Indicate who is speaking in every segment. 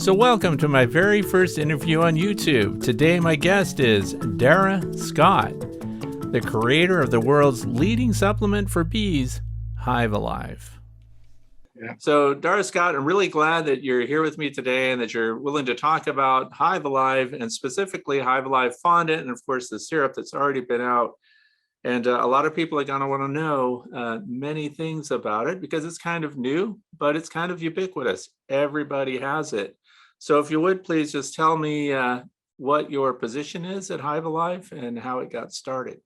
Speaker 1: So welcome to my very first interview on YouTube. Today my guest is Dara Scott, the creator of the world's leading supplement for bees, Hive Alive.
Speaker 2: Yeah.
Speaker 1: So Dara Scott, I'm really glad that you're here with me today and that you're willing to talk about Hive Alive and specifically Hive Alive fondant and of course the syrup that's already been out. And a lot of people are going to want to know many things about it because it's kind of new, but it's kind of ubiquitous. Everybody has it. So if you would, please just tell me what your position is at Hive Alive and how it got started.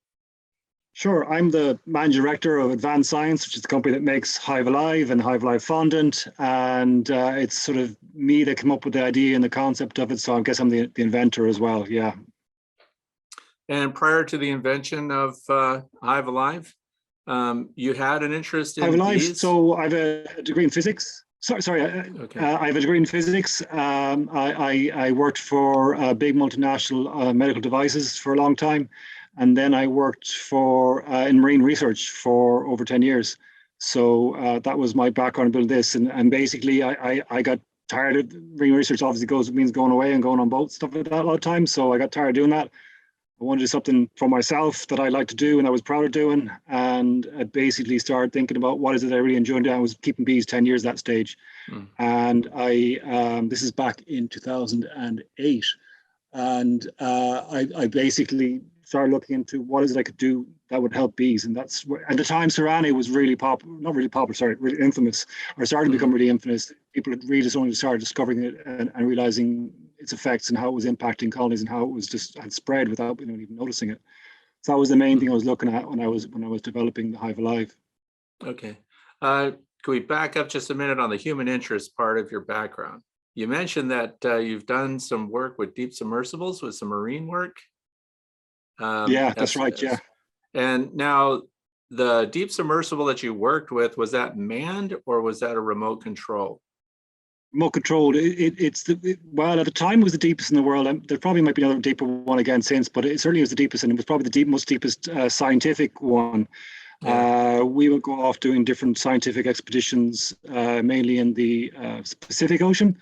Speaker 2: Sure. I'm the managing director of Advanced Science, which is the company that makes Hive Alive and Hive Alive fondant. And it's sort of me that came up with the idea and the concept of it. So I guess I'm the inventor as well. Yeah.
Speaker 1: And prior to the invention of Hive Alive, you had an interest in
Speaker 2: Hive Alive.
Speaker 1: bees?
Speaker 2: So I have a degree in physics. Sorry.
Speaker 1: Okay.
Speaker 2: I have a degree in physics. I worked for big multinational medical devices for a long time. And then I worked for in marine research for over 10 years. So that was my background in building this. And basically, I got tired of marine research. Obviously means going away and going on boats, stuff like that a lot of times. So I got tired of doing that. I wanted to do something for myself that I like to do and I was proud of doing. And I basically started thinking about what is it I really enjoy doing. I was keeping bees 10 years at that stage. And this is back in 2008. And I basically started looking into what is it I could do that would help bees. And that's where, at the time, Serrani was really popular, not really popular, sorry, really infamous, or started to become really infamous. People had really just only started discovering it and realizing its effects and how it was impacting colonies and how it was just had spread without anyone even noticing it. So that was the main thing I was looking at when I was developing the Hive Alive.
Speaker 1: Okay. Can we back up just a minute on the human interest part of your background? You mentioned that you've done some work with deep submersibles with some marine work.
Speaker 2: Yeah, that's right. Yeah.
Speaker 1: And now the deep submersible that you worked with, was that manned or was that a remote control?
Speaker 2: Remote controlled. Well, at the time it was the deepest in the world. There probably might be another deeper one again since, but it certainly was the deepest, and it was probably the most deepest scientific one. Yeah. We would go off doing different scientific expeditions, mainly in the Pacific Ocean.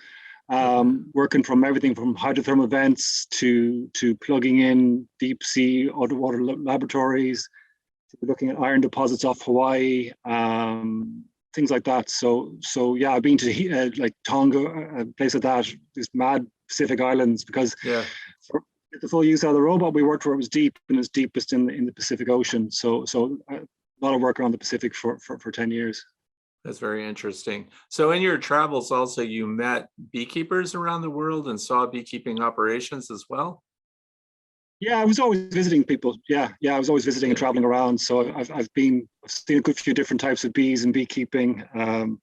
Speaker 2: Working from everything from hydrothermal vents to plugging in deep sea underwater laboratories, to looking at iron deposits off Hawaii, things like that. So yeah, I've been to like Tonga, a place like that, these mad Pacific islands, because for the full use out of the robot we worked where it was deep and it's deepest in the Pacific Ocean. So a lot of work around the Pacific for 10 years.
Speaker 1: That's very interesting. So in your travels also, you met beekeepers around the world and saw beekeeping operations as well?
Speaker 2: Yeah, I was always visiting people. Yeah, I was always visiting and traveling around. So I've seen a good few different types of bees and beekeeping. The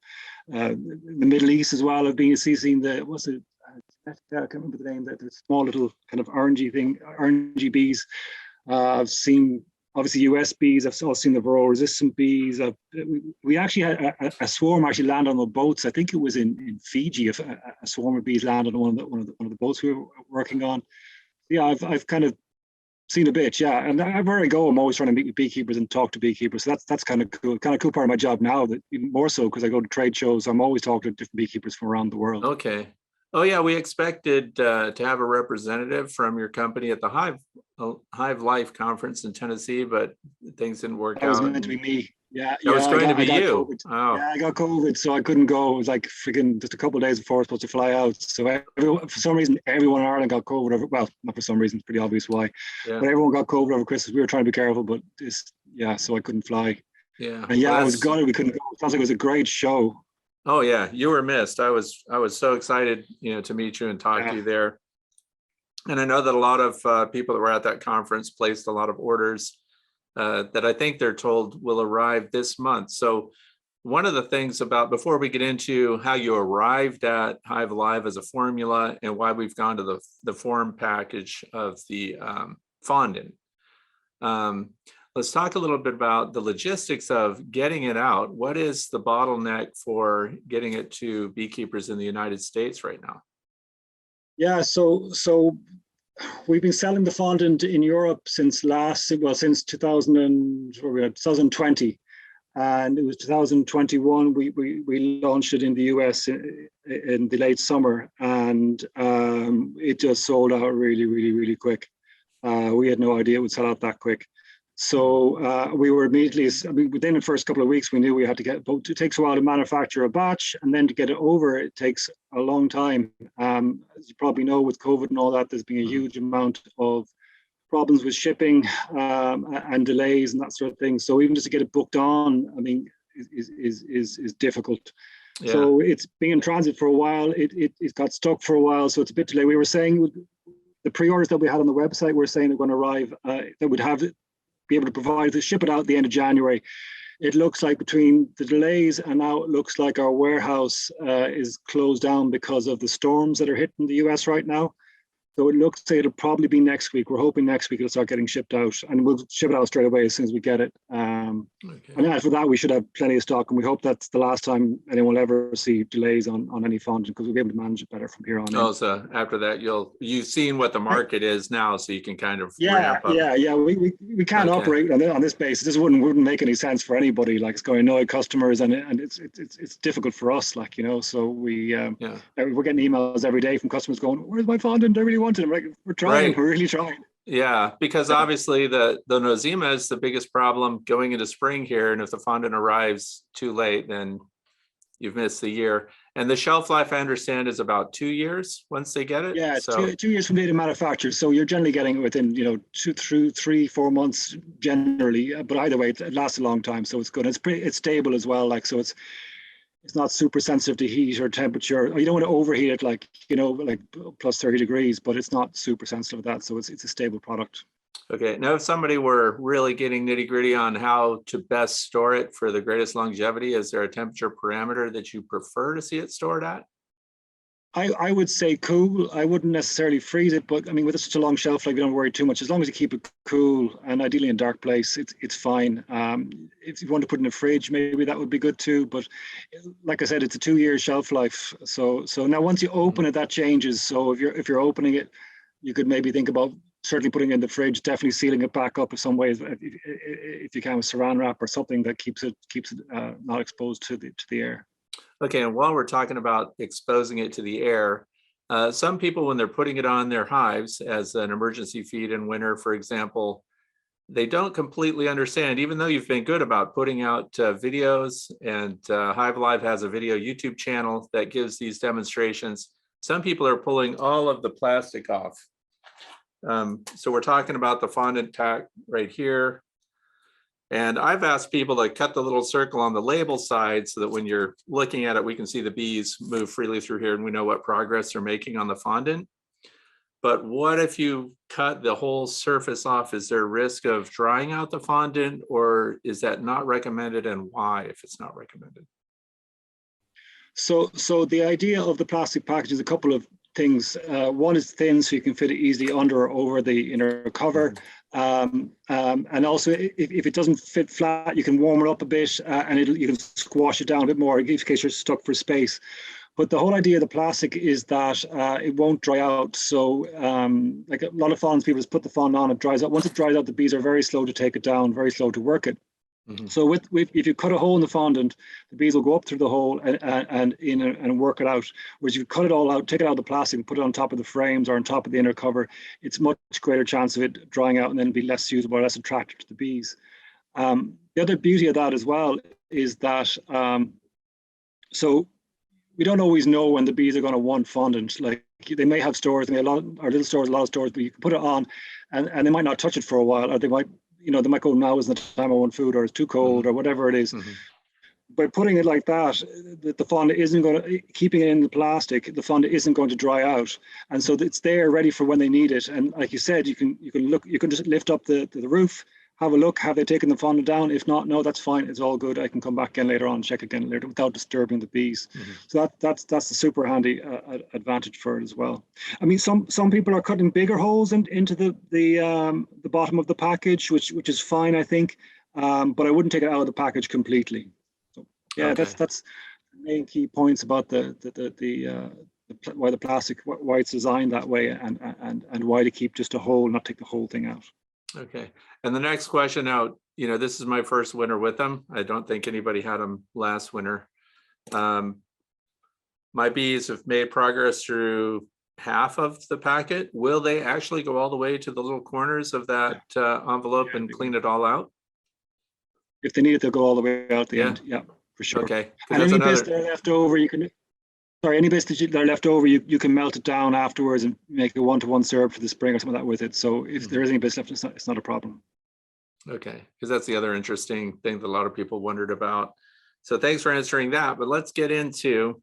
Speaker 2: Middle East as well. I've been seeing I can't remember the name. The small little kind of orangey bees. I've seen obviously US bees. I've also seen the varroa resistant bees. We actually had a swarm actually land on the boats. I think it was in Fiji. A swarm of bees landed on one of the boats we were working on. Yeah, I've kind of seen a bit, yeah. And where I go, I'm always trying to meet with beekeepers and talk to beekeepers. So that's kind of cool part of my job now, that even more so because I go to trade shows. I'm always talking to different beekeepers from around the world.
Speaker 1: Okay. Oh yeah, we expected to have a representative from your company at the Hive Life conference in Tennessee, but things didn't work out.
Speaker 2: That was meant to be me. Yeah,
Speaker 1: it was going to be you.
Speaker 2: Oh. Yeah, I got COVID, so I couldn't go. It was like freaking just a couple of days before I was supposed to fly out. So for some reason, everyone in Ireland got COVID. Well, not for some reason, it's pretty obvious why. Yeah. But everyone got COVID over Christmas. We were trying to be careful, but so I couldn't fly.
Speaker 1: Yeah.
Speaker 2: And I was gutted we couldn't go. It sounds like it was a great show.
Speaker 1: Oh yeah, you were missed. I was so excited, to meet you and talk to you there. And I know that a lot of people that were at that conference placed a lot of orders that I think they're told will arrive this month. So one of the things before we get into how you arrived at Hive Alive as a formula and why we've gone to the form package of the fondant, let's talk a little bit about the logistics of getting it out. What is the bottleneck for getting it to beekeepers in the United States right now?
Speaker 2: Yeah, so we've been selling the fondant in Europe since 2020. And it was 2021. We launched it in the US in the late summer, and it just sold out really, really, really quick. We had no idea it would sell out that quick. So we were immediately, I mean, within the first couple of weeks, we knew we had to get, but it takes a while to manufacture a batch, and then to get it over, it takes a long time. As you probably know, with COVID and all that, there's been a huge amount of problems with shipping and delays and that sort of thing. So even just to get it booked on, I mean, is difficult.
Speaker 1: Yeah.
Speaker 2: So it's been in transit for a while. It got stuck for a while, so it's a bit delayed. We were saying the pre-orders that we had on the website, we're saying they're going to arrive, that would have be able to provide to ship it out at the end of January. It looks like between the delays and now it looks like our warehouse is closed down because of the storms that are hitting the US right now. So it looks like it'll probably be next week. We're hoping next week it'll start getting shipped out, and we'll ship it out straight away as soon as we get it.
Speaker 1: Okay.
Speaker 2: And after that, we should have plenty of stock, and we hope that's the last time anyone will ever see delays on any fondant, because we'll be able to manage it better from here on in.
Speaker 1: Oh, so after that, you've seen what the market is now, so you can kind of ramp up.
Speaker 2: Yeah. We can't operate on this basis. This wouldn't make any sense for anybody. Like, it's going to annoy customers, and it's difficult for us. Like, you know, so we're getting emails every day from customers going, "Where's my fondant? I really want it." I'm like, we're trying. Right. We're really trying.
Speaker 1: Yeah, because obviously the nosema is the biggest problem going into spring here, and if the fondant arrives too late, then you've missed the year. And the shelf life, I understand, is about 2 years once they get it.
Speaker 2: Yeah, so 2 years from date of manufacture. So you're generally getting it within 2 through 3, 4 months generally. But either way, it lasts a long time, so it's good. It's stable as well. Like, so it's not super sensitive to heat or temperature. You don't want to overheat it, like plus 30 degrees, but it's not super sensitive to that. So it's a stable product.
Speaker 1: Okay. Now, if somebody were really getting nitty gritty on how to best store it for the greatest longevity, is there a temperature parameter that you prefer to see it stored at?
Speaker 2: I would say cool. I wouldn't necessarily freeze it, but I mean, with such a long shelf life, you don't worry too much. As long as you keep it cool and ideally in a dark place, it's fine. If you want to put it in a fridge, maybe that would be good too. But like I said, it's a 2-year shelf life. So now once you open it, that changes. So if you're opening it, you could maybe think about certainly putting it in the fridge, definitely sealing it back up in some ways, if you can, with saran wrap or something that keeps it not exposed to the air.
Speaker 1: Okay, and while we're talking about exposing it to the air, some people, when they're putting it on their hives as an emergency feed in winter, for example, they don't completely understand, even though you've been good about putting out videos, and Hive Live has a video YouTube channel that gives these demonstrations. Some people are pulling all of the plastic off. So we're talking about the fondant tack right here. And I've asked people to cut the little circle on the label side so that when you're looking at it, we can see the bees move freely through here and we know what progress they're making on the fondant. But what if you cut the whole surface off? Is there a risk of drying out the fondant, or is that not recommended, and why, if it's not recommended?
Speaker 2: So the idea of the plastic package is a couple of things. One is thin, so you can fit it easily under or over the inner cover. And also, if it doesn't fit flat, you can warm it up a bit, and you can squash it down a bit more in case you're stuck for space. But the whole idea of the plastic is that it won't dry out. So like a lot of fondants, people just put the fondant on, it dries out. Once it dries out, the bees are very slow to take it down, very slow to work it. So if you cut a hole in the fondant, the bees will go up through the hole and work it out. Whereas if you cut it all out, take it out of the plastic and put it on top of the frames or on top of the inner cover, it's much greater chance of it drying out and then be less suitable, less attractive to the bees. The other beauty of that as well is that so we don't always know when the bees are going to want fondant. Like, they may have stores, they may have a lot of stores, but you can put it on and they might not touch it for a while, or they might go, now isn't the time I want food, or it's too cold, or whatever it is. By putting it like that, the fondant isn't going to, keeping it in the plastic, the fondant isn't going to dry out. And so it's there ready for when they need it. And like you said, you can just lift up the roof, have a look, have they taken the fondant down? If not, no, that's fine. It's all good. I can come back again later on, check again later without disturbing the bees. So that's the super handy advantage for it as well. I mean, some people are cutting bigger holes into the bottom of the package, which is fine, I think. But I wouldn't take it out of the package completely. So yeah, okay. That's the main key points about why the plastic, why it's designed that way, and why to keep just a hole, not take the whole thing out.
Speaker 1: Okay. And the next question now, this is my first winter with them. I don't think anybody had them last winter. My bees have made progress through half of the packet. Will they actually go all the way to the little corners of that envelope and clean it all out?
Speaker 2: If they need it, they'll go all the way out the end. Yeah, for sure.
Speaker 1: Okay.
Speaker 2: And any bits that are left over, any bits that are left over, you can melt it down afterwards and make a 1-to-1 syrup for the spring or something like that with it. So if there is any bits left, it's not a problem.
Speaker 1: Okay, because that's the other interesting thing that a lot of people wondered about. So thanks for answering that. But let's get into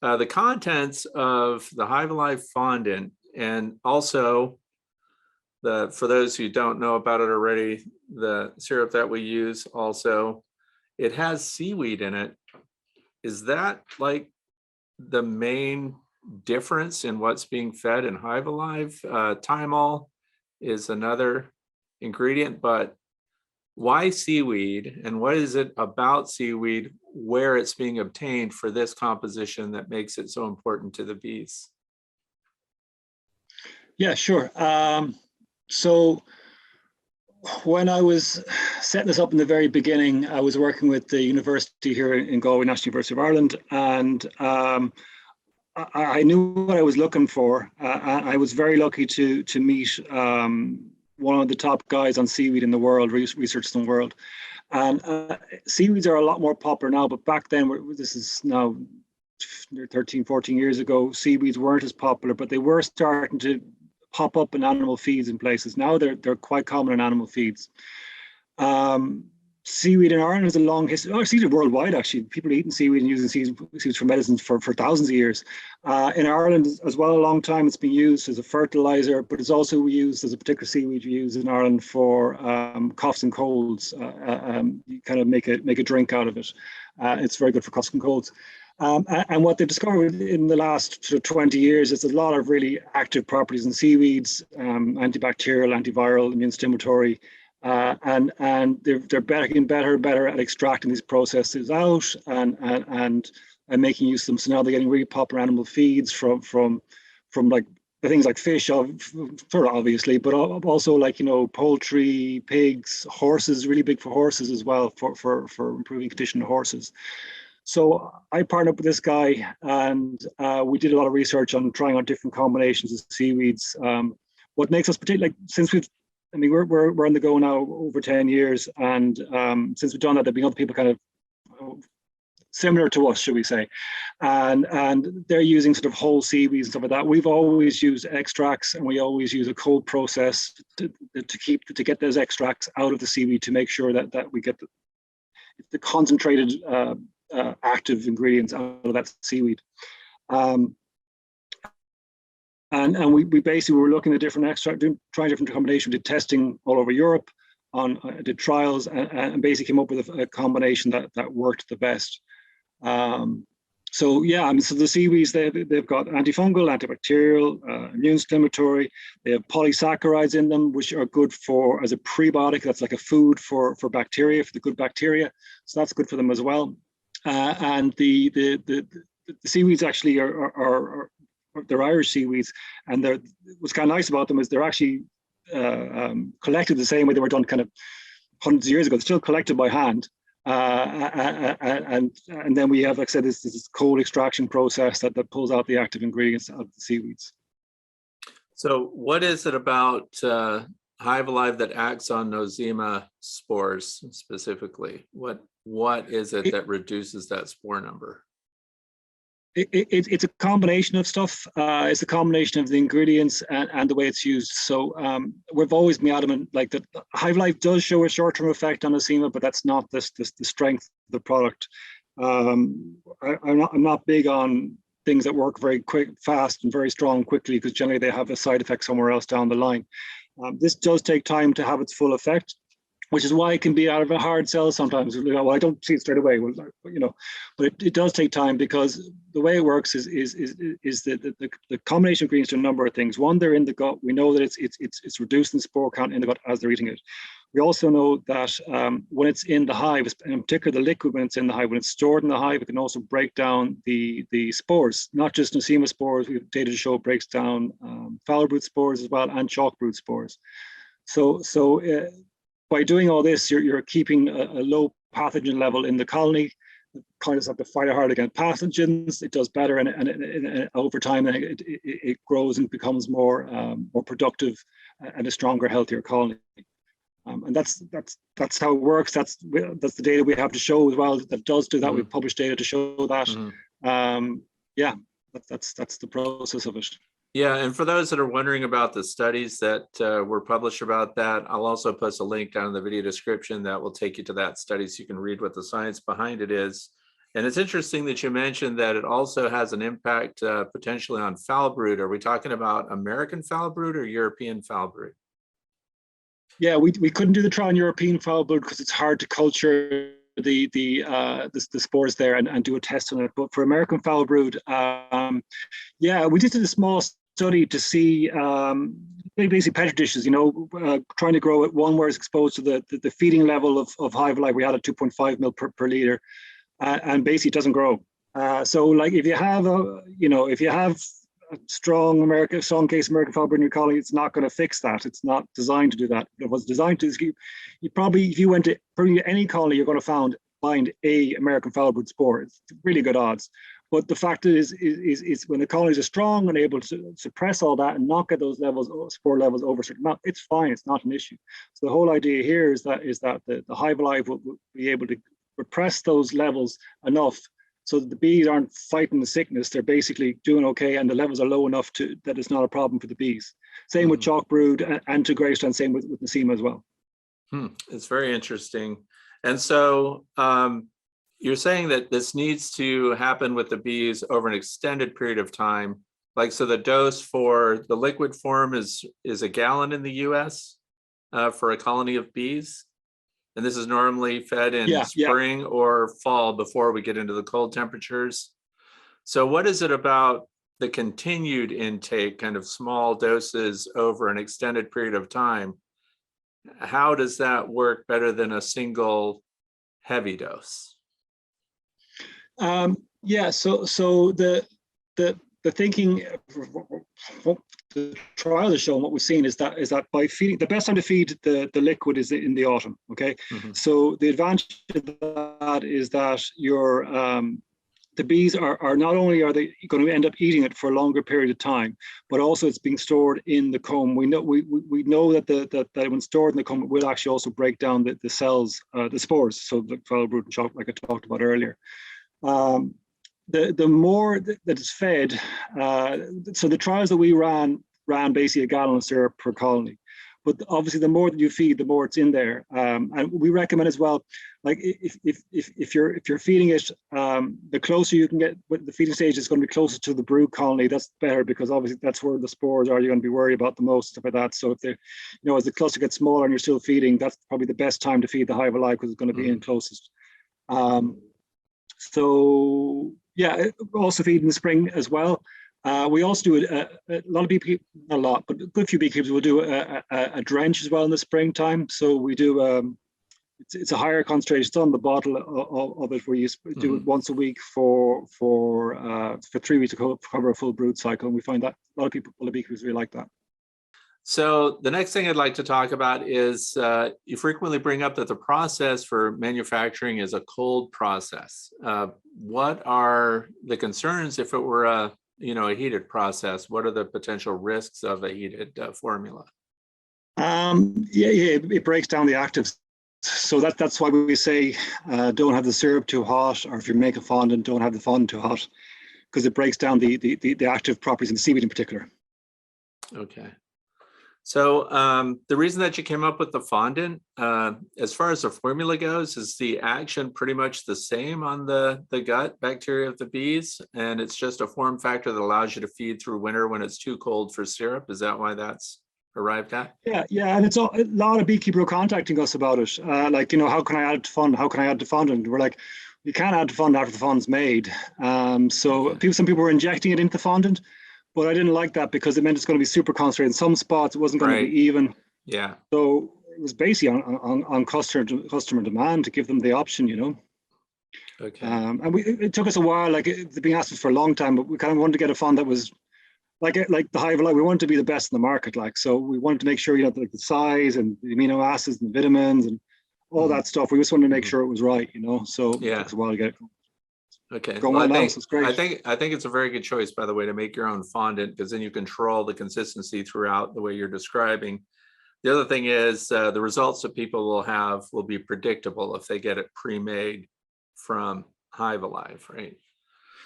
Speaker 1: the contents of the Hive Alive fondant, and also for those who don't know about it already, the syrup that we use also, it has seaweed in it. Is that like the main difference in what's being fed in Hive Alive? Thymol is another ingredient, but why seaweed, and what is it about seaweed where it's being obtained for this composition that makes it so important to the bees?
Speaker 2: Yeah, sure. So when I was setting this up in the very beginning, I was working with the university here in Galway, National University of Ireland, and I knew what I was looking for. I was very lucky to meet one of the top guys on seaweed in the world, researchers in the world. And seaweeds are a lot more popular now, but back then, this is now 13, 14 years ago, seaweeds weren't as popular, but they were starting to pop up in animal feeds in places. Now they're quite common in animal feeds. Seaweed in Ireland has a long history. Oh, seaweed worldwide, actually. People are eating seaweed and using seaweeds for medicines for thousands of years. In Ireland as well, a long time it's been used as a fertilizer, but it's also used as a particular seaweed we use in Ireland for coughs and colds. You kind of make a drink out of it. It's very good for coughs and colds. And what they've discovered in the last sort of 20 years is there's a lot of really active properties in seaweeds, antibacterial, antiviral, immune stimulatory, and they're getting better and better at extracting these processes out and making use of them. So now they're getting really popular animal feeds from like things like fish, sort of obviously, but also like poultry, pigs, horses, really big for horses as well for improving condition of horses. So I partnered up with this guy, and we did a lot of research on trying out different combinations of seaweeds. What makes us particular, like, since we're on the go now over 10 years, and since we've done that, there've been other people kind of similar to us, should we say, and they're using sort of whole seaweeds and stuff like that. We've always used extracts, and we always use a cold process to get those extracts out of the seaweed to make sure that we get the concentrated active ingredients out of that seaweed. And we basically were looking at different extracts, trying different combinations, did testing all over Europe, did trials, and basically came up with a combination that worked the best. So yeah, so the seaweeds, they've got antifungal, antibacterial, immune stimulatory. They have polysaccharides in them, which are good as a prebiotic. That's like a food for bacteria, for the good bacteria. So that's good for them as well. And the seaweeds actually are they're Irish seaweeds, and what's kind of nice about them is they're actually collected the same way they were done kind of hundreds of years ago. They're still collected by hand, and then we have, like I said, this cold extraction process that pulls out the active ingredients out of the seaweeds.
Speaker 1: So what is it about Hive Alive that acts on Nosema spores specifically? What is it that reduces that spore number?
Speaker 2: It's a combination of stuff. It's a combination of the ingredients and the way it's used. So we've always been adamant, like, that Hive Alive does show a short-term effect on Nosema, but that's not the strength of the product. I'm not big on things that work very quick, fast, and very strong quickly, because generally they have a side effect somewhere else down the line. This does take time to have its full effect, which is why it can be out of a hard sell sometimes. Well, I don't see it straight away, but it does take time, because the way it works is the combination of ingredients do a number of things. One, they're in the gut. We know that it's reducing spore count in the gut as they're eating it. We also know that when it's in the hive, in particular the liquid when it's in the hive, when it's stored in the hive, it can also break down the spores, not just Nosema spores. We have data to show it breaks down foul brood spores as well, and chalk brood spores. So by doing all this, you're keeping a low pathogen level in the colony. Kind of have to fight hard against pathogens. It does better, and over time, it grows and becomes more productive and a stronger, healthier colony. And that's how it works. That's the data we have to show as well. That does do that.
Speaker 1: Mm-hmm.
Speaker 2: We've published data to show that.
Speaker 1: Mm-hmm.
Speaker 2: Yeah, that's the process of it.
Speaker 1: Yeah, and for those that are wondering about the studies that were published about that, I'll also post a link down in the video description that will take you to that study so you can read what the science behind it is. And it's interesting that you mentioned that it also has an impact potentially on foul brood. Are we talking about American foul brood or European foul brood?
Speaker 2: Yeah, we couldn't do the trial in European foul brood because it's hard to culture the spores there and do a test on it. But for American foul brood, yeah, we just did a small study to see basically petri dishes, trying to grow it. One where it's exposed to the feeding level of Hive Alive. We had a 2.5 mil per liter, and basically it doesn't grow. So like if you have a strong case American foul brood in your colony, it's not going to fix that. It's not designed to do that. It was designed to. You probably, if you went to pretty any colony, you're going to find a American foul brood spore. It's really good odds. But the fact is when the colonies are strong and able to suppress all that and not get those spore levels over a certain amount, it's fine. It's not an issue. So the whole idea here is that the Hive Alive will be able to repress those levels enough so that the bees aren't fighting the sickness. They're basically doing okay, and the levels are low enough that it's not a problem for the bees. Same with chalk brood and to great extent, same with Nosema as well.
Speaker 1: It's very interesting. And so you're saying that this needs to happen with the bees over an extended period of time. Like, so the dose for the liquid form is a gallon in the US for a colony of bees. And this is normally fed in spring or fall before we get into the cold temperatures. So what is it about the continued intake, kind of small doses over an extended period of time? How does that work better than a single heavy dose?
Speaker 2: Yeah, so the thinking, the trial has shown, what we've seen is that by feeding, the best time to feed the liquid is in the autumn. Okay, so the advantage of that is that the bees are not only are they going to end up eating it for a longer period of time, but also it's being stored in the comb. We know that that when stored in the comb, it will actually also break down the cells, the spores. So the foul brood and chalk, like I talked about earlier. The more that it's fed, so the trials that we ran basically a gallon of syrup per colony. But obviously, the more that you feed, the more it's in there. And we recommend as well, like if you're feeding it, the closer you can get with the feeding stage is going to be closer to the brood colony. That's better because obviously that's where the spores are. You're going to be worried about the most, stuff like that. So if as the cluster gets smaller and you're still feeding, that's probably the best time to feed the Hive Alive because it's going to be in closest. So yeah, also feed in the spring as well. We also do a lot of beekeepers, not a lot, but a good few beekeepers will do a drench as well in the springtime. So we do, it's a higher concentration. It's on the bottle of it where you do it once a week for 3 weeks to cover a full brood cycle. And we find that a lot of beekeepers really like that.
Speaker 1: So the next thing I'd like to talk about is you frequently bring up that the process for manufacturing is a cold process. What are the concerns if it were a heated process? What are the potential risks of a heated formula?
Speaker 2: It breaks down the actives. So that's why we say don't have the syrup too hot, or if you make a fondant, don't have the fondant too hot, because it breaks down the active properties in the seaweed in particular.
Speaker 1: Okay. So the reason that you came up with the fondant, as far as the formula goes, is the action pretty much the same on the gut bacteria of the bees, and it's just a form factor that allows you to feed through winter when it's too cold for syrup? Is that why that's arrived at? Yeah,
Speaker 2: and it's a lot of beekeepers are contacting us about it. How can I add to fondant? How can I add to fondant? We're like, you can't add to fondant after the fondant's made. Some people were injecting it into fondant. But I didn't like that because it meant it's going to be super concentrated. In some spots, it wasn't going to be even. Yeah. So it was basically on customer demand to give them the option, Okay. And it took us a while. Like they've been asking for a long time, but we kind of wanted to get a fond that was like the Hive Alive, we wanted to be the best in the market. Like, so we wanted to make sure, you know, like the size and the amino acids and the vitamins and all that stuff. We just wanted to make sure it was right, you know. So it took us a while to get it
Speaker 1: Okay.
Speaker 2: going
Speaker 1: Well,
Speaker 2: well now. So it's great.
Speaker 1: I think it's a very good choice, by the way, to make your own fondant, because then you control the consistency throughout the way you're describing. The other thing is the results that people will have will be predictable if they get it pre-made from Hive Alive, right?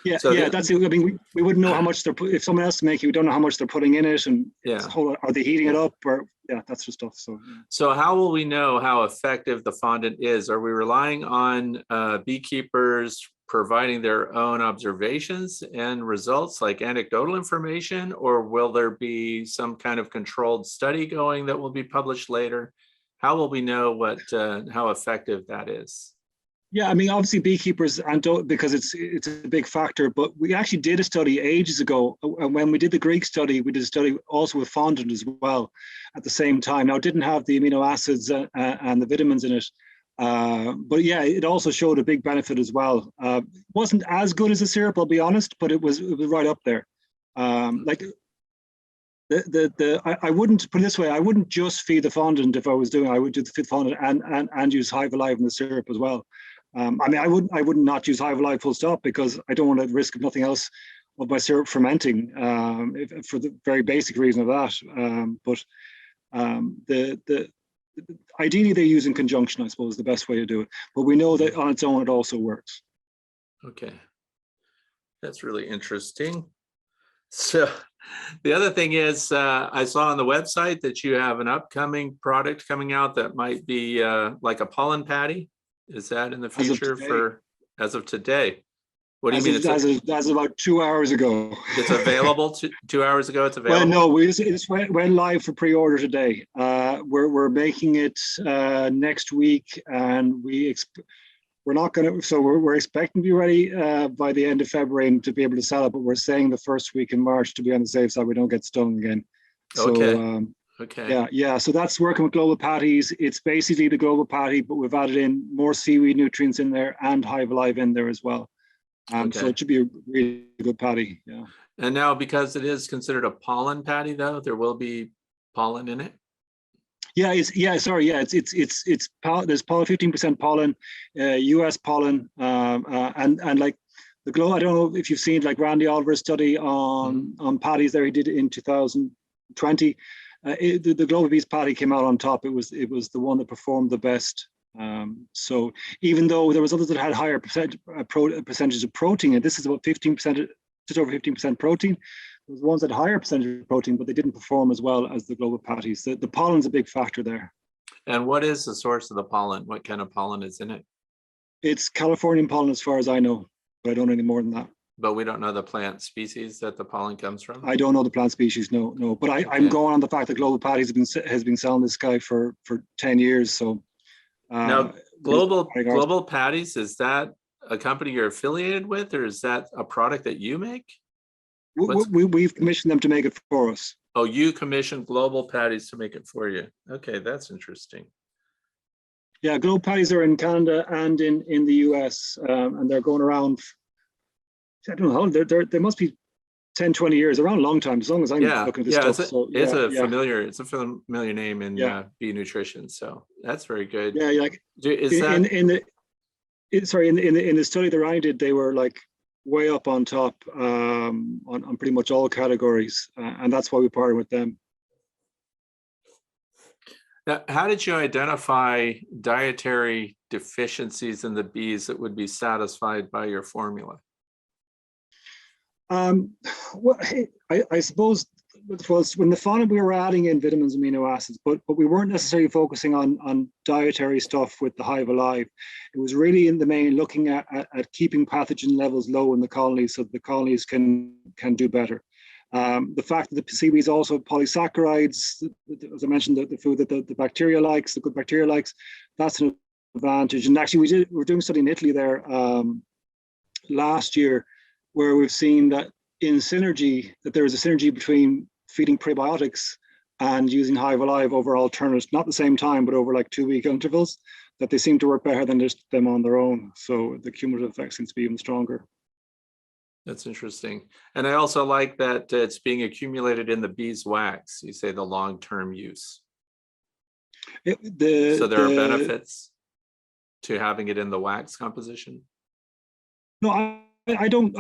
Speaker 2: Yeah,
Speaker 1: So
Speaker 2: yeah, that's it. I mean, we wouldn't know how much they're if someone else to make it, we don't know how much they're putting in it, and are they heating it up, or that's just stuff. So
Speaker 1: so how will we know how effective the fondant is? Are we relying on beekeepers providing their own observations and results, like anecdotal information, or will there be some kind of controlled study going that will be published later? How will we know what how effective that is?
Speaker 2: yeah, I mean, obviously beekeepers, and because it's a big factor, but we actually did a study ages ago, and when we did the Greek study, we did a study also with fondant as well at the same time. Now, it didn't have the amino acids and the vitamins in it, but yeah, it also showed a big benefit as well. It wasn't as good as the syrup, I'll be honest, but it was right up there. Like I wouldn't put it this way, I wouldn't just feed the fondant if I was doing, I would do the fondant and use Hive Alive in the syrup as well. I mean, I would not use Hive Alive full stop, because I don't want to risk nothing else of my syrup fermenting, for the very basic reason of that. But ideally they use in conjunction, I suppose, the best way to do it. But we know that on its own it also works.
Speaker 1: Okay, that's really interesting. So the other thing is, I saw on the website that you have an upcoming product coming out that might be like a pollen patty. Is that in the future as of today? What do you mean?
Speaker 2: As about 2 hours ago.
Speaker 1: It's available 2 hours ago. It's available.
Speaker 2: Well, no, it went live for pre-order today. We're making it next week, and we're not going to. So we're expecting to be ready by the end of February and to be able to sell it. But we're saying the first week in March to be on the safe side. We don't get stung again. So,
Speaker 1: okay. Okay.
Speaker 2: Yeah. So that's working with Global Patties. It's basically the Global Patty, but we've added in more seaweed nutrients in there and Hive Alive in there as well. So it should be a really good patty. Yeah.
Speaker 1: And now, because it is considered a pollen patty, though, there will be pollen in it.
Speaker 2: Yeah. There's pollen, 15% pollen, US pollen, and like the Glow. I don't know if you've seen like Randy Oliver's study on patties there. He did it in 2020. The Global Bees patty came out on top. It was the one that performed the best. So even though there was others that had higher percentage of protein, and this is about 15%, just over 15% protein, there was ones that had higher percentage of protein, but they didn't perform as well as the Global Patties. The pollen's a big factor there.
Speaker 1: And what is the source of the pollen? What kind of pollen is in it?
Speaker 2: It's Californian pollen, as far as I know, but I don't know any more than that.
Speaker 1: But we don't know the plant species that the pollen comes from?
Speaker 2: I don't know the plant species, no. But I'm going on the fact that Global Patties has been selling this guy for 10 years. So
Speaker 1: now, Global Patties, is that a company you're affiliated with, or is that a product that you make?
Speaker 2: We've commissioned them to make it for us.
Speaker 1: Oh, you commissioned Global Patties to make it for you. Okay, that's interesting.
Speaker 2: Yeah, Global Patties are in Canada and in the US, and they're going around. I don't know how they must be 10, 20 years, around a long time, as long as I'm looking at this stuff.
Speaker 1: It's a familiar name in bee nutrition. So that's very good.
Speaker 2: Yeah, like in the study that I did, they were like way up on top on pretty much all categories, and that's why we partnered with them.
Speaker 1: Now, how did you identify dietary deficiencies in the bees that would be satisfied by your formula?
Speaker 2: Well, I suppose it was when the fondant we were adding in vitamins, amino acids, but we weren't necessarily focusing on dietary stuff with the Hive Alive. It was really in the main looking at keeping pathogen levels low in the colonies so that the colonies can do better. The fact that the seaweeds also polysaccharides, as I mentioned, the food that the bacteria likes, the good bacteria likes, that's an advantage. And actually, we were doing a study in Italy there last year, where we've seen that in synergy, that there is a synergy between feeding prebiotics and using Hive Alive over alternatives, not the same time, but over like 2-week intervals, that they seem to work better than just them on their own. So the cumulative effect seems to be even stronger.
Speaker 1: That's interesting. And I also like that it's being accumulated in the beeswax. You say the long-term use. So there are benefits to having it in the wax composition?
Speaker 2: No, I don't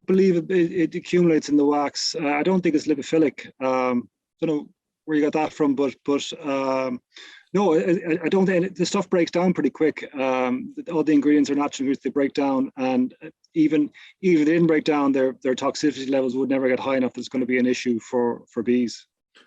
Speaker 2: believe it accumulates in the wax. I don't think it's lipophilic. Don't know where you got that from, but no, I don't think the stuff breaks down pretty quick. All the ingredients are natural ingredients; they break down, and even if they didn't break down, their toxicity levels would never get high enough. That's going to be an issue for bees.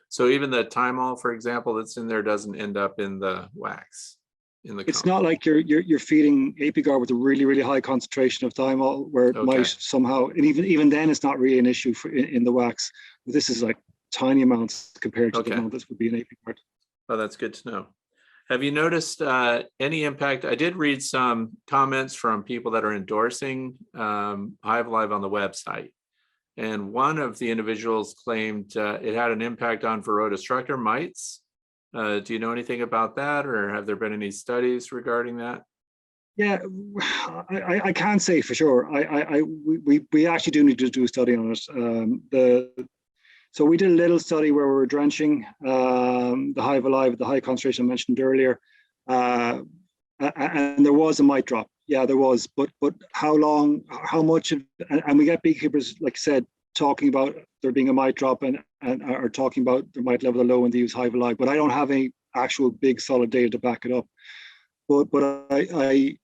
Speaker 1: So even the thymol, for example, that's in there doesn't end up in the wax.
Speaker 2: It's not like you're feeding Apigar with a really high concentration of thymol, where it might somehow, and even then, it's not really an issue in the wax. But this is like tiny amounts compared to the amount this would be in Apigar.
Speaker 1: Oh, that's good to know. Have you noticed any impact? I did read some comments from people that are endorsing Hive Alive on the website. And one of the individuals claimed it had an impact on Varroa destructor mites. Do you know anything about that, or have there been any studies regarding that?
Speaker 2: Yeah, I can't say for sure. We actually do need to do a study on it. So we did a little study where we were drenching the Hive Alive at the high concentration I mentioned earlier, and there was a mite drop. Yeah, there was, but how long, how much, and we get beekeepers, like I said, talking about there being a mite drop and are talking about their mite level low when they use Hive Alive, but I don't have any actual big solid data to back it up. But I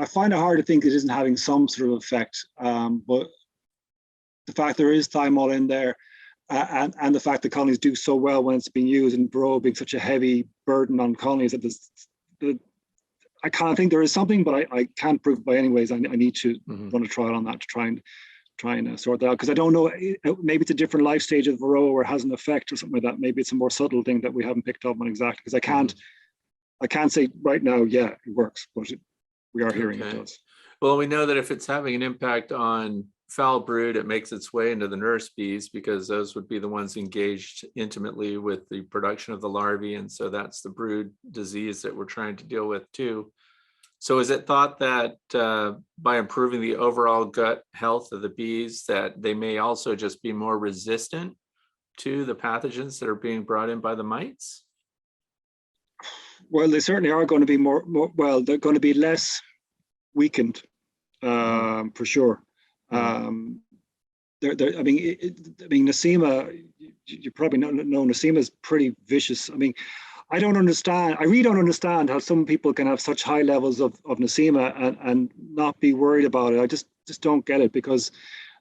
Speaker 2: find it hard to think it isn't having some sort of effect. But the fact there is thymol in there, and the fact that colonies do so well when it's being used, and Varroa being such a heavy burden on colonies, that I kind of think there is something, but I can't prove it by any ways. I need to run a trial on that to try and sort that out, because I don't know, maybe it's a different life stage of Varroa where it has an effect or something like that. Maybe it's a more subtle thing that we haven't picked up on exactly, because I can't say right now, yeah, it works, but we are hearing it does.
Speaker 1: Well, we know that if it's having an impact on foul brood, it makes its way into the nurse bees, because those would be the ones engaged intimately with the production of the larvae. And so that's the brood disease that we're trying to deal with too. So is it thought that by improving the overall gut health of the bees, that they may also just be more resistant to the pathogens that are being brought in by the mites?
Speaker 2: Well, they certainly are going to be more well, they're going to be less weakened, for sure. I mean, Nosema, you probably know Nosema is pretty vicious. I mean, I really don't understand how some people can have such high levels of Nosema and not be worried about it. I just don't get it, because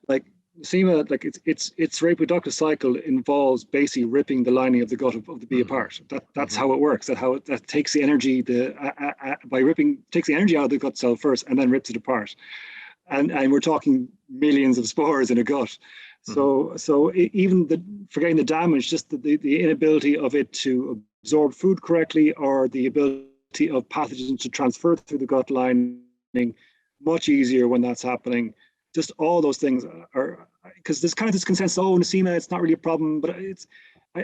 Speaker 2: like Nosema, like its reproductive cycle involves basically ripping the lining of the gut of the bee apart. That's how it works. That takes the energy takes the energy out of the gut cell first and then rips it apart. And we're talking millions of spores in a gut. So even forgetting the damage, just the inability of it to absorb food correctly, or the ability of pathogens to transfer through the gut lining, much easier when that's happening. Just all those things are, because there's kind of this consensus, oh, Nosema, it's not really a problem, but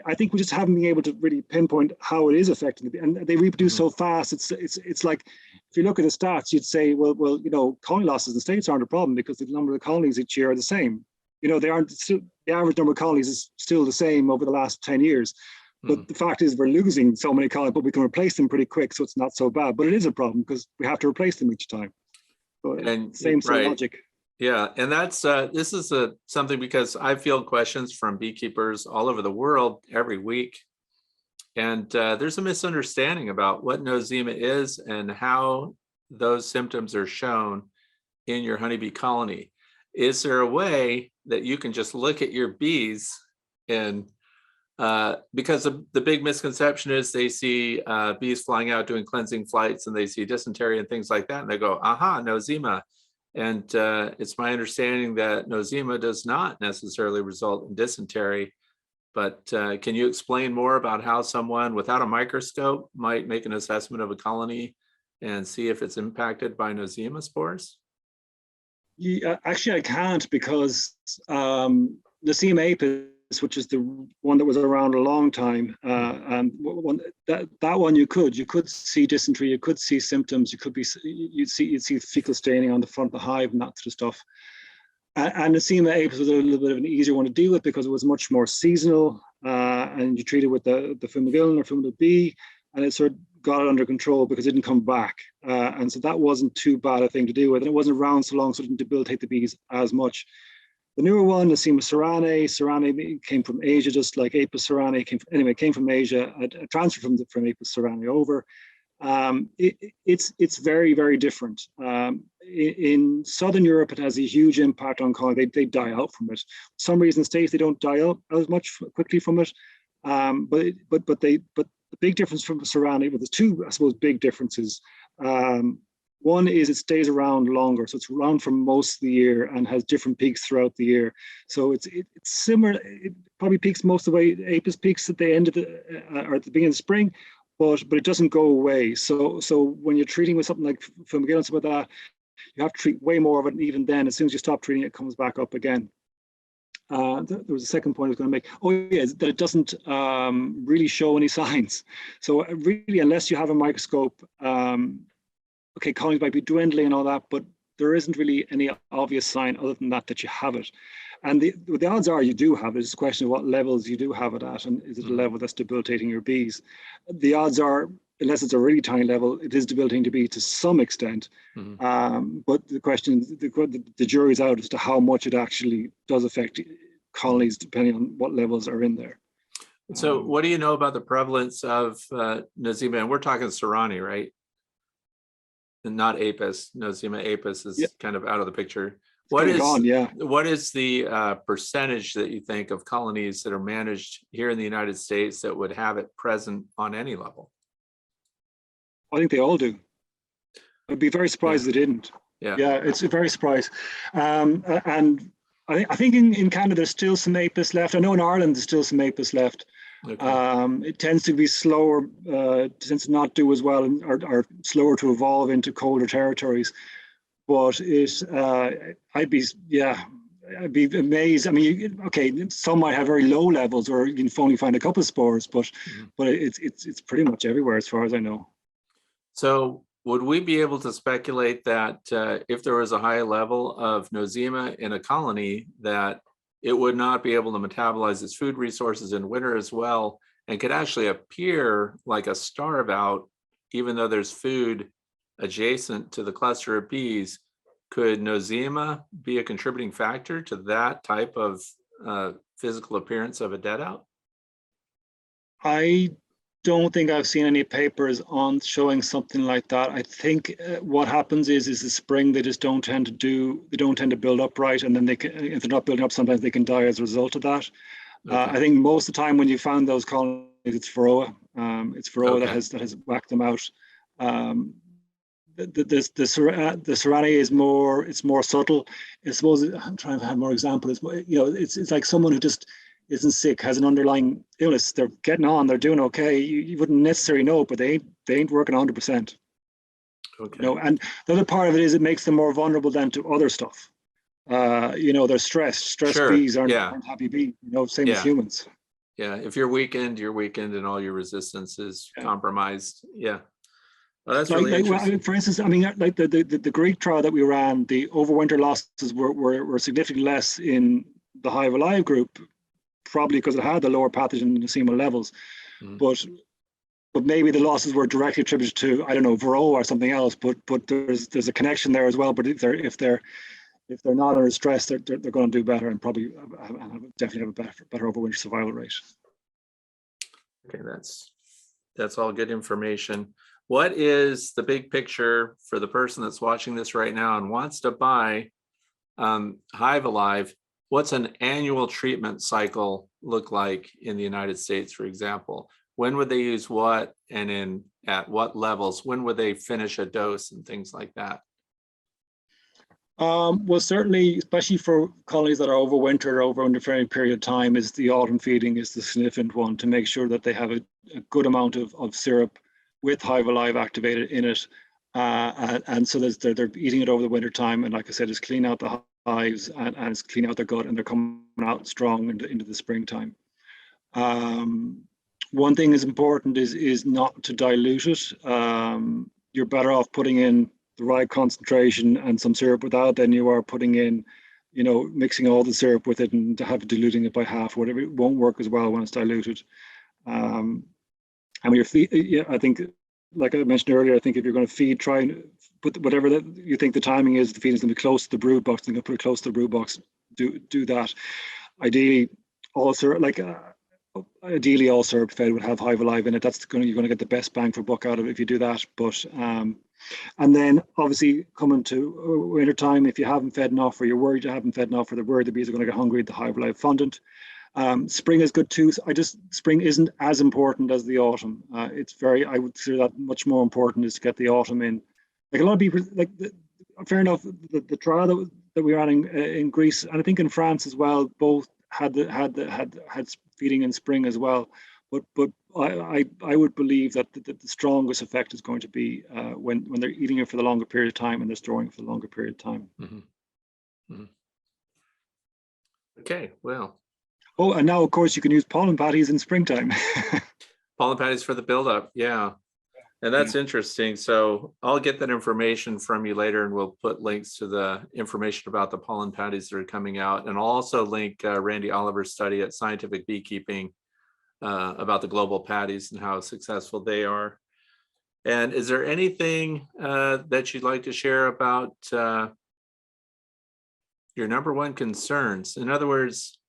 Speaker 2: I think we just haven't been able to really pinpoint how it is affecting the, and they reproduce so fast. It's like, if you look at the stats, you'd say, well, you know, colony losses in the States aren't a problem because the number of colonies each year are the same. You know, they aren't still, the average number of colonies is still the same over the last 10 years. But the fact is we're losing so many colonies, but we can replace them pretty quick, so it's not so bad. But it is a problem because we have to replace them each time. So
Speaker 1: and
Speaker 2: same logic.
Speaker 1: Yeah, and that's this is something, because I field questions from beekeepers all over the world every week, and there's a misunderstanding about what Nosema is and how those symptoms are shown in your honeybee colony. Is there a way that you can just look at your bees and because the big misconception is they see bees flying out doing cleansing flights and they see dysentery and things like that, and they go, aha, Nosema. And it's my understanding that Nosema does not necessarily result in dysentery, but can you explain more about how someone without a microscope might make an assessment of a colony and see if it's impacted by Nosema spores?
Speaker 2: Yeah, actually, I can't, because Nosema ape which is the one that was around a long time, and that one you could see dysentery, you could see symptoms, you'd see fecal staining on the front of the hive and that sort of stuff. And Nosema apis was a little bit of an easier one to deal with because it was much more seasonal, and you treat it with the Fumagillin or Fumagillin B, and it sort of got it under control because it didn't come back. And so that wasn't too bad a thing to deal with. And it wasn't around so long, so it didn't debilitate the bees as much. The newer one, Nosema ceranae. Ceranae came from Asia, just like Apis ceranae came from Asia. A transfer from Apis ceranae over. It's very, very different. In Southern Europe, it has a huge impact on colony. They die out from it. For some reason, in the States, they don't die out as much quickly from it. But the big difference from ceranae, well, there's two, I suppose, big differences. One is it stays around longer, so it's around for most of the year and has different peaks throughout the year. So it's similar. It probably peaks most of the way. Apis peaks at the end of or at the beginning of the spring, but it doesn't go away. So when you're treating with something like Fumagillin and stuff like that, you have to treat way more of it. And even then, as soon as you stop treating it, it comes back up again. There was a second point I was going to make. Oh, yeah, that it doesn't really show any signs. So really, unless you have a microscope, okay, colonies might be dwindling and all that, but there isn't really any obvious sign other than that you have it. And the odds are you do have it. It's a question of what levels you do have it at, and is it a level that's debilitating your bees? The odds are, unless it's a really tiny level, it is debilitating to bees to some extent. But the question, the jury's out as to how much it actually does affect colonies, depending on what levels are in there.
Speaker 1: So what do you know about the prevalence of Nosema? And we're talking ceranae, right? And not Apis. Nosema apis is kind of out of the picture. What is the percentage that you think of colonies that are managed here in the United States that would have it present on any level?
Speaker 2: I think they all do. I'd be very surprised if they didn't. Yeah, it's a very surprise. And I think in Canada there's still some Apis left. I know in Ireland there's still some Apis left. Okay. It tends to be slower, tends to not do as well, or slower to evolve into colder territories. But I'd be amazed. I mean, okay, some might have very low levels, or you can only find a couple of spores, but it's pretty much everywhere as far as I know.
Speaker 1: So would we be able to speculate that if there was a high level of Nosema in a colony, that it would not be able to metabolize its food resources in winter as well, and could actually appear like a starve out, even though there's food adjacent to the cluster of bees? Could Nosema be a contributing factor to that type of physical appearance of a dead out?
Speaker 2: I don't think I've seen any papers on showing something like that. I think what happens is the spring they just don't tend to build up right, and then they can, if they're not building up, sometimes they can die as a result of that. Okay. I think most of the time when you found those colonies, it's Varroa. It's Varroa that has whacked them out. The ceranae is more subtle. I suppose I'm trying to have more examples. It's like someone who just isn't sick, has an underlying illness. They're getting on, they're doing okay. You wouldn't necessarily know, but they ain't working 100%. Okay. And the other part of it is it makes them more vulnerable then to other stuff. They're stressed. Stressed bees aren't happy bees. Same as humans.
Speaker 1: Yeah, if you're weakened, and all your resistance is compromised. Yeah. Well, that's really interesting.
Speaker 2: For instance, I mean, like the Greek trial that we ran, the overwinter losses were significantly less in the Hive Alive group, probably because it had the lower pathogen Nosema levels. But maybe the losses were directly attributed to, I don't know, Varroa or something else. But there's a connection there as well. But if they're not under stress, they're going to do better and probably definitely have a better overwinter survival rate.
Speaker 1: Okay, that's all good information. What is the big picture for the person that's watching this right now and wants to buy Hive Alive? What's an annual treatment cycle look like in the United States, for example? When would they use what, and at what levels? When would they finish a dose and things like that?
Speaker 2: Well, certainly, especially for colonies that are overwintered over a different period of time, is the autumn feeding is the significant one, to make sure that they have a good amount of syrup with Hive Alive activated in it. And so they're eating it over the winter time. And like I said, just clean out the hives and it's cleaning out their gut, and they're coming out strong into the springtime. One thing is important is not to dilute it. You're better off putting in the right concentration and some syrup without than you are putting in, mixing all the syrup with it and to have diluting it by half, whatever. It won't work as well when it's diluted. And when you're feed, I think, like I mentioned earlier, I think if you're going to feed, try and put whatever that you think the timing is, the feed is going to be close to the brood box. Then you put it close to the brood box. Do that. Ideally, also ideally all syrup fed would have Hive Alive in it. You're going to get the best bang for buck out of it if you do that. But and then obviously coming to winter time, if you haven't fed enough, or you're worried you haven't fed enough, or the worried the bees are going to get hungry, the Hive Alive fondant. Spring is good too. Spring isn't as important as the autumn. I would consider that much more important is to get the autumn in. Like a lot of people, fair enough, the trial that we ran in Greece, and I think in France as well, both had feeding in spring as well. But I would believe that the strongest effect is going to be when they're eating it for the longer period of time and they're storing it for the longer period of time.
Speaker 1: Mm-hmm. Mm-hmm. Okay, well.
Speaker 2: Oh, and now of course you can use pollen patties in springtime.
Speaker 1: Pollen patties for the buildup, yeah. And that's interesting. So I'll get that information from you later, and we'll put links to the information about the pollen patties that are coming out. And I'll also link Randy Oliver's study at Scientific Beekeeping about the global patties and how successful they are. And is there anything that you'd like to share about your number one concerns? In other words,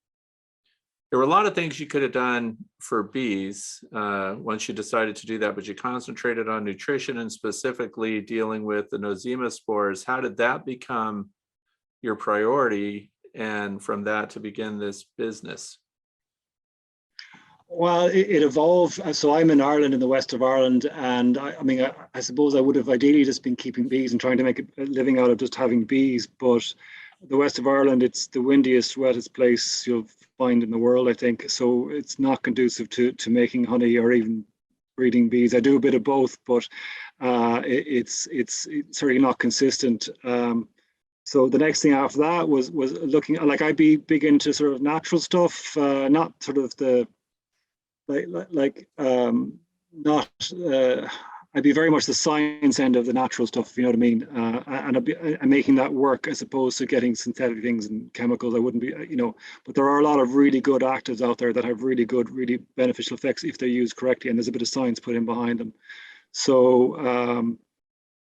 Speaker 1: there were a lot of things you could have done for bees once you decided to do that, but you concentrated on nutrition and specifically dealing with the nosema spores. How did that become your priority, and from that to begin this business?
Speaker 2: Well, it evolved. So I'm in Ireland, in the west of Ireland, and I suppose I would have ideally just been keeping bees and trying to make a living out of just having bees. But the west of Ireland, it's the windiest, wettest place you'll find in the world, I think. So it's not conducive to making honey or even breeding bees. I do a bit of both, but it's certainly not consistent. So the next thing after that was looking, like, I'd be big into sort of natural stuff, not sort of the I'd be very much the science end of the natural stuff, if you know what I mean, and I'm making that work as opposed to getting synthetic things and chemicals. I wouldn't be, but there are a lot of really good actives out there that have really good, really beneficial effects if they're used correctly, and there's a bit of science put in behind them. So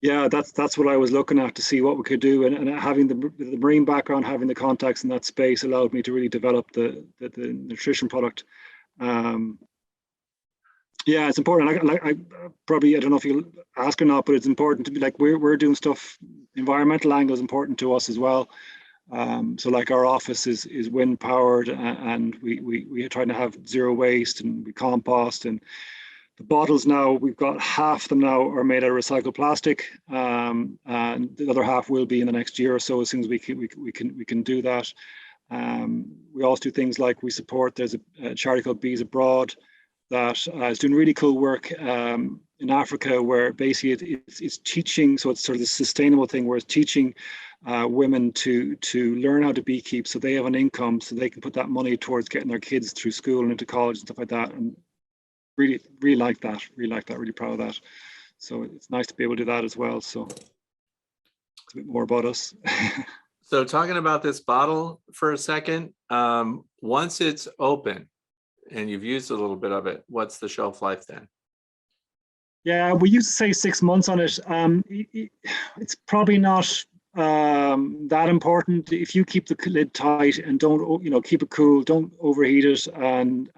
Speaker 2: yeah, that's what I was looking at to see what we could do, and having the marine background, having the contacts in that space allowed me to really develop the nutrition product. Yeah, it's important. I probably, I don't know if you'll ask or not, but it's important to be like, we're doing stuff. Environmental angle is important to us as well. So like our office is wind powered, and we are trying to have zero waste, and we compost, and the bottles now, we've got half of them now are made out of recycled plastic, and the other half will be in the next year or so, as soon as we can do that. We also do things like there's a charity called Bees Abroad that is doing really cool work in Africa, where basically it's teaching, so it's sort of the sustainable thing, where it's teaching women to learn how to beekeep, so they have an income, so they can put that money towards getting their kids through school and into college and stuff like that. And really like that, really proud of that. So it's nice to be able to do that as well. So it's a bit more about us.
Speaker 1: So talking about this bottle for a second, once it's open and you've used a little bit of it, what's the shelf life then?
Speaker 2: Yeah, we used to say 6 months on it. It's probably not that important. If you keep the lid tight and don't, keep it cool, don't overheat it, and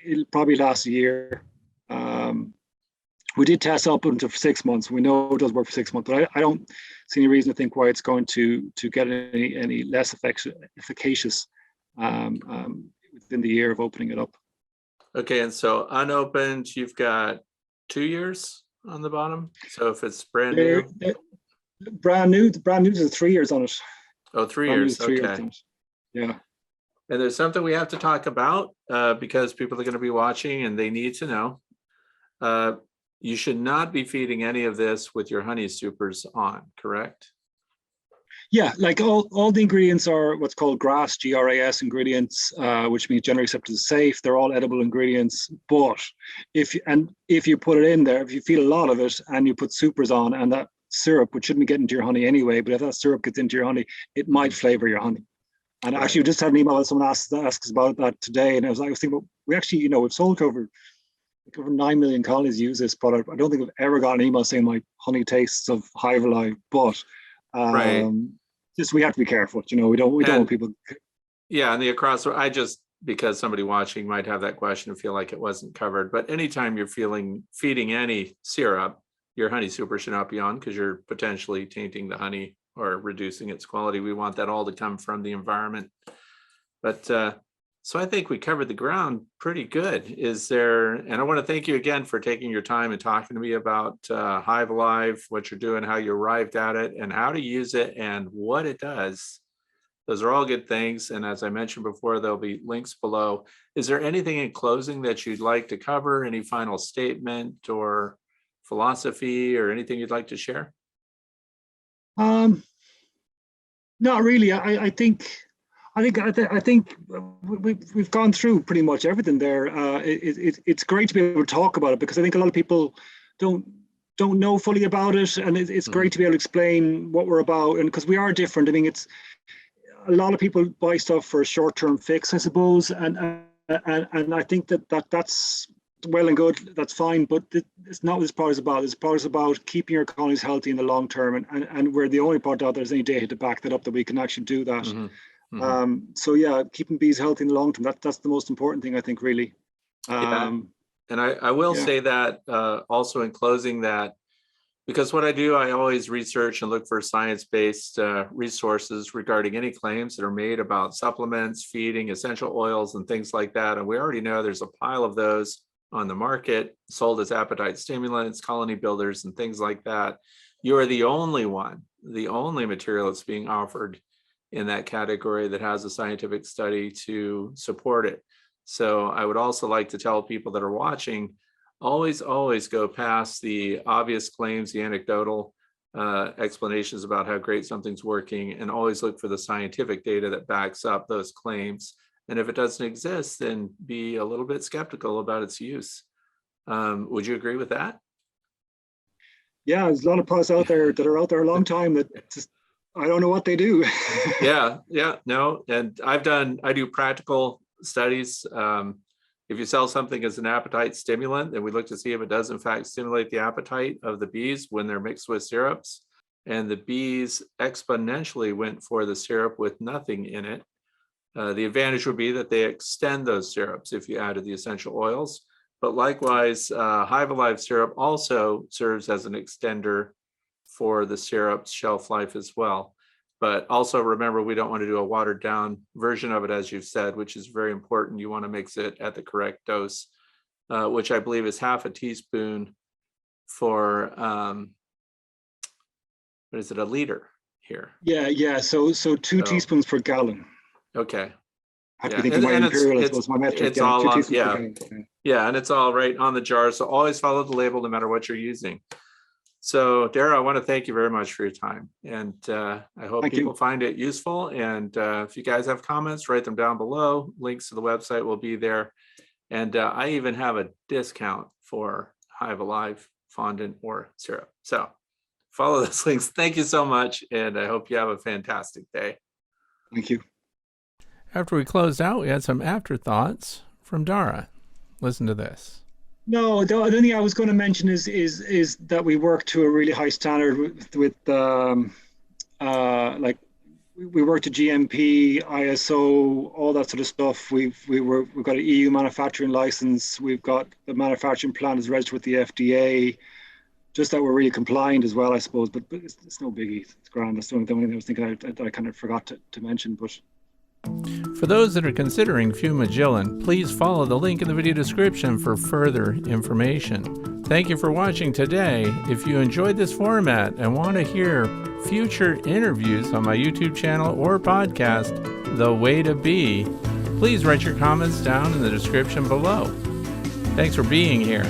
Speaker 2: it'll probably last a year. We did test up until 6 months. We know it does work for 6 months, but I don't see any reason to think why it's going to get any less efficacious within the year of opening it up.
Speaker 1: Okay, and so unopened, you've got 2 years on the bottom. So if it's brand new,
Speaker 2: brand new, there's 3 years on it.
Speaker 1: Oh, 3 years. Okay.
Speaker 2: Yeah.
Speaker 1: And there's something we have to talk about because people are going to be watching and they need to know. You should not be feeding any of this with your honey supers on, correct?
Speaker 2: Yeah, like all the ingredients are what's called GRAS, GRAS ingredients, which means generally accepted as safe. They're all edible ingredients. But if you put it in there, if you feed a lot of it and you put supers on, and that syrup, which shouldn't get into your honey anyway, but if that syrup gets into your honey, it might flavor your honey. And
Speaker 1: Right.
Speaker 2: actually, we just had an email that someone asks about that today, and I was thinking, well, we actually, we've sold over 9 million colonies use this product. I don't think we've ever got an email saying my honey tastes of Hive Alive, but
Speaker 1: Right.
Speaker 2: just we have to be careful. We don't want people.
Speaker 1: Yeah, and because somebody watching might have that question and feel like it wasn't covered. But anytime you're feeding any syrup, your honey super should not be on, because you're potentially tainting the honey or reducing its quality. We want that all to come from the environment. But so I think we covered the ground pretty good. And I want to thank you again for taking your time and talking to me about Hive Alive, what you're doing, how you arrived at it, and how to use it and what it does. Those are all good things. And as I mentioned before, there'll be links below. Is there anything in closing that you'd like to cover? Any final statement or philosophy or anything you'd like to share?
Speaker 2: Not really. I think we've gone through pretty much everything there. It's great to be able to talk about it, because I think a lot of people don't know fully about it, and it's great to be able to explain what we're about, and because we are different. I mean, it's a lot of people buy stuff for a short-term fix, I suppose, and I think that's well and good. That's fine, but it's not what this product is about. This product is about keeping your colonies healthy in the long term, and we're the only product out there there's any data to back that up, that we can actually do that. So yeah, keeping bees healthy in the long term, that's the most important thing, I think, really.
Speaker 1: And I will say that also in closing, that because what I do, I always research and look for science-based resources regarding any claims that are made about supplements, feeding, essential oils, and things like that. And we already know there's a pile of those on the market, sold as appetite stimulants, colony builders, and things like that. You are the only material that's being offered in that category that has a scientific study to support it. So I would also like to tell people that are watching, always go past the obvious claims, the anecdotal explanations about how great something's working, and always look for the scientific data that backs up those claims. And if it doesn't exist, then be a little bit skeptical about its use. Would you agree with that?
Speaker 2: Yeah, there's a lot of products out there that are out there a long time that just, I don't know what they do.
Speaker 1: Yeah, no. And I do practical studies. If you sell something as an appetite stimulant, then we look to see if it does in fact stimulate the appetite of the bees when they're mixed with syrups. And the bees exponentially went for the syrup with nothing in it. The advantage would be that they extend those syrups if you added the essential oils. But likewise, Hive Alive syrup also serves as an extender for the syrup's shelf life as well. But also remember, we don't want to do a watered down version of it, as you've said, which is very important. You want to mix it at the correct dose, which I believe is half a teaspoon for, what is it, a liter here?
Speaker 2: Yeah. So 2 teaspoons per gallon.
Speaker 1: Okay.
Speaker 2: I have to think of my imperial, was my metric.
Speaker 1: It's all on, yeah, and it's all right on the jar. So always follow the label no matter what you're using. So Dara, I want to thank you very much for your time. And I hope people find it useful. And if you guys have comments, write them down below. Links to the website will be there. And I even have a discount for Hive Alive fondant or syrup. So follow those links. Thank you so much. And I hope you have a fantastic day.
Speaker 2: Thank you.
Speaker 3: After we closed out, we had some afterthoughts from Dara. Listen to this.
Speaker 2: No, the only thing I was going to mention is that we work to a really high standard with like we work to GMP, ISO, all that sort of stuff. We've got an EU manufacturing license. We've got the manufacturing plant is registered with the FDA. Just that we're really compliant as well, I suppose. But it's no biggie. It's grand. That's the only thing I was thinking I kind of forgot to mention. But
Speaker 3: for those that are considering Fumagillin, please follow the link in the video description for further information. Thank you for watching today. If you enjoyed this format and want to hear future interviews on my YouTube channel or podcast, The Way to Bee, please write your comments down in the description below. Thanks for being here.